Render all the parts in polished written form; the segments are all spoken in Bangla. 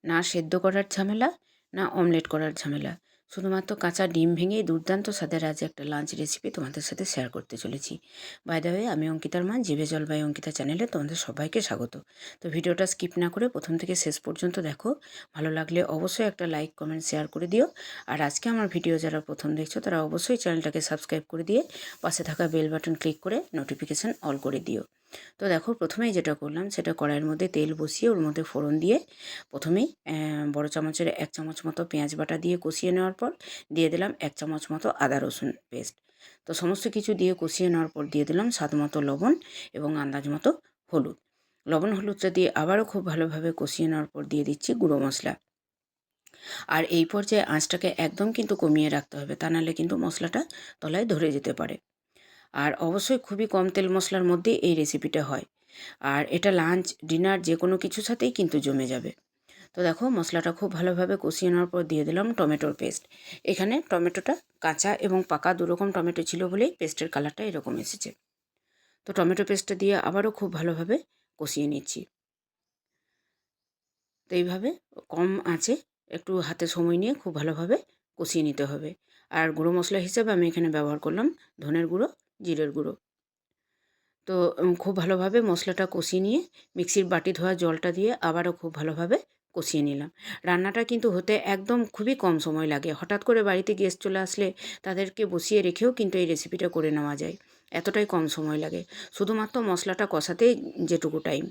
না সেদ্ধ করার ঝামেলা, না অমলেট করার ঝামেলা। শুধুমাত্র কাঁচা ডিম ভেঙেই দুর্দান্ত স্বাদের আজ একটা লাঞ্চ রেসিপি তোমাদের সাথে শেয়ার করতে চলেছি। বাই দ্য ওয়ে, আমি অঙ্কিতার মা, জিভে জল বাই অঙ্কিতা চ্যানেলে তোমাদের সবাইকে স্বাগত। তো ভিডিওটা স্কিপ না করে প্রথম থেকে শেষ পর্যন্ত দেখো। ভালো লাগলে অবশ্যই একটা লাইক, কমেন্ট, শেয়ার করে দিও। আর আজকে আমার ভিডিও যারা প্রথম দেখছো তারা অবশ্যই চ্যানেলটাকে সাবস্ক্রাইব করে দিয়ে পাশে থাকা বেল বাটন ক্লিক করে নোটিফিকেশান অল করে দিও। তো দেখো, প্রথমেই যেটা করলাম সেটা কড়াইয়ের মধ্যে তেল বসিয়ে ওর মধ্যে ফোড়ন দিয়ে প্রথমেই বড় চামচের 1 চামচ মতো পেঁয়াজ বাটা দিয়ে কষিয়ে নেওয়ার পর দিয়ে দিলাম 1 চামচ মতো আদা রসুন পেস্ট। তো সমস্ত কিছু দিয়ে কষিয়ে নেওয়ার পর দিয়ে দিলাম স্বাদ মতো লবণ এবং আন্দাজ মতো হলুদ। লবণ হলুদটা দিয়ে আবারও খুব ভালোভাবে কষিয়ে নেওয়ার পর দিয়ে দিচ্ছি গুঁড়ো মশলা। আর এই পর্যায়ে আঁচটাকে একদম কিন্তু কমিয়ে রাখতে হবে, তা নাহলে কিন্তু মশলাটা তলায় ধরে যেতে পারে। আর অবশ্যই খুবই কম তেল মশলার মধ্যে এই রেসিপিটা হয়। আর এটা লাঞ্চ, ডিনার যে কোনো কিছুর সাথেই কিন্তু জমে যাবে। তো দেখো, মশলাটা খুব ভালোভাবে কষিয়ে নেওয়ার পর দিয়ে দিলাম টমেটোর পেস্ট। এখানে টমেটোটা কাঁচা এবং পাকা দুরকম টমেটো ছিল বলেই পেস্টের কালারটা এরকম এসেছে। তো টমেটো পেস্টটা দিয়ে আবারও খুব ভালোভাবে কষিয়ে নিচ্ছি। তো এইভাবে কম আঁচে একটু হাতে সময় নিয়ে খুব ভালোভাবে কষিয়ে নিতে হবে। আর গুঁড়ো মশলা হিসেবে আমি এখানে ব্যবহার করলাম ধনের গুঁড়ো, জিরের গুঁড়ো। তো খুব ভালোভাবে মশলাটা কষিয়ে নিয়ে মিক্সির বাটি ধোয়া জলটা দিয়ে আবারও খুব ভালোভাবে কষিয়ে নিলাম। রান্নাটা কিন্তু হতে একদম খুবই কম সময় লাগে। হঠাৎ করে বাড়িতে গেস্ট চলে আসলে তাদেরকে বসিয়ে রেখেও কিন্তু এই রেসিপিটা করে নেওয়া যায়। এতটাই কম সময় লাগে। শুধুমাত্র মশলাটা কষাতেই যেটুকু টাইম।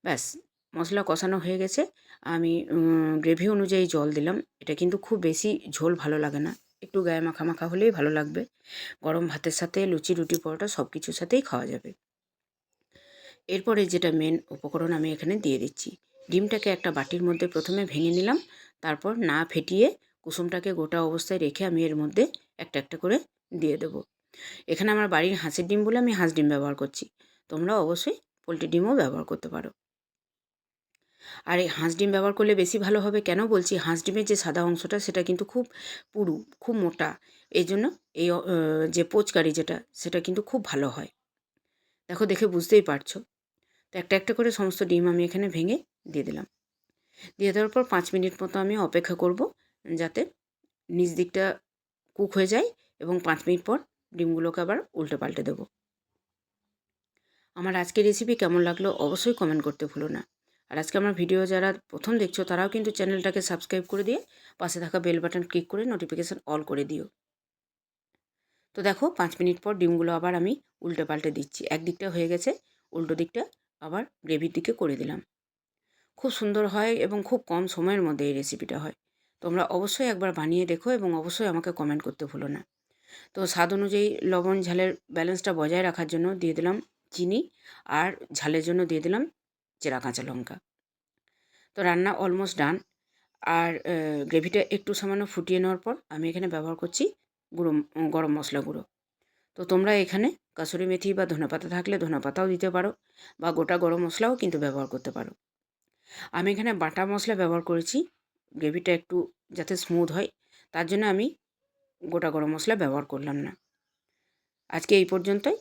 ব্যাস, মশলা কষানো হয়ে গেছে। আমি গ্রেভি অনুযায়ী জল দিলাম। এটা কিন্তু খুব বেশি ঝোল ভালো লাগে না। একটু গায়ে মাখা মাখা হলেই ভালো লাগবে। গরম ভাতের সাথে, লুচি, রুটি, পরোটা সব কিছুর সাথেই খাওয়া যাবে। এরপরে যেটা মেন উপকরণ আমি এখানে দিয়ে দিচ্ছি। ডিমটাকে একটা বাটির মধ্যে প্রথমে ভেঙে নিলাম। তারপর না ফেটিয়ে কুসুমটাকে গোটা অবস্থায় রেখে আমি এর মধ্যে একটা একটা করে দিয়ে দেবো। এখানে আমার বাড়ির হাঁসের ডিম বলে আমি হাঁস ডিম ব্যবহার করছি। তোমরা অবশ্যই পোলট্রি ডিমও ব্যবহার করতে পারো। আর এই হাঁস ডিম ব্যবহার করলে বেশি ভালো হবে। কেন বলছি? হাঁস ডিমের যে সাদা অংশটা সেটা কিন্তু খুব পুরু, খুব মোটা। এই জন্য এই যে পোচকারি যেটা, সেটা কিন্তু খুব ভালো হয়। দেখো, দেখে বুঝতেই পারছো। তো একটা একটা করে সমস্ত ডিম আমি এখানে ভেঙে দিয়ে দিলাম। দিয়ে দেওয়ার পর 5 মিনিট মতো আমি অপেক্ষা করব, যাতে নিচ দিকটা কুক হয়ে যায়, এবং 5 মিনিট পর ডিমগুলোকে আবার উল্টে পাল্টে দেবো। আমার আজকের রেসিপি কেমন লাগলো অবশ্যই কমেন্ট করতে ভুলো না। আর আজকে আমার ভিডিও যারা প্রথম দেখছো তারাও কিন্তু চ্যানেলটাকে সাবস্ক্রাইব করে দিয়ে পাশে থাকা বেল বাটন ক্লিক করে নোটিফিকেশান অল করে দিও। তো দেখো, 5 মিনিট পর ডিমগুলো আবার আমি উল্টে পাল্টে দিচ্ছি। একদিকটা হয়ে গেছে, উল্টো দিকটা আবার গ্রেভির দিকে করে দিলাম। খুব সুন্দর হয় এবং খুব কম সময়ের মধ্যে এই রেসিপিটা হয়। তোমরা অবশ্যই একবার বানিয়ে দেখো এবং অবশ্যই আমাকে কমেন্ট করতে ভুলো না। তো স্বাদ অনুযায়ী লবণ ঝালের ব্যালেন্সটা বজায় রাখার জন্য দিয়ে দিলাম চিনি, আর ঝালের জন্য দিয়ে দিলাম চেরা কাঁচা লঙ্কা। তো রান্না অলমোস্ট ডান। আর গ্রেভিটা একটু সামান্য ফুটিয়ে নেওয়ার পর আমি এখানে ব্যবহার করছি গরম মশলা গুঁড়ো। তো তোমরা এখানে কাসুরি মেথি বা ধনেপাতা থাকলে ধনেপাতাও দিতে পারো, বা গোটা গরম মশলাও কিন্তু ব্যবহার করতে পারো। আমি এখানে বাটা মশলা ব্যবহার করেছি গ্রেভিটা একটু যাতে স্মুথ হয়, তার জন্য আমি গোটা গরম মশলা ব্যবহার করলাম না। আজকে এই পর্যন্তই।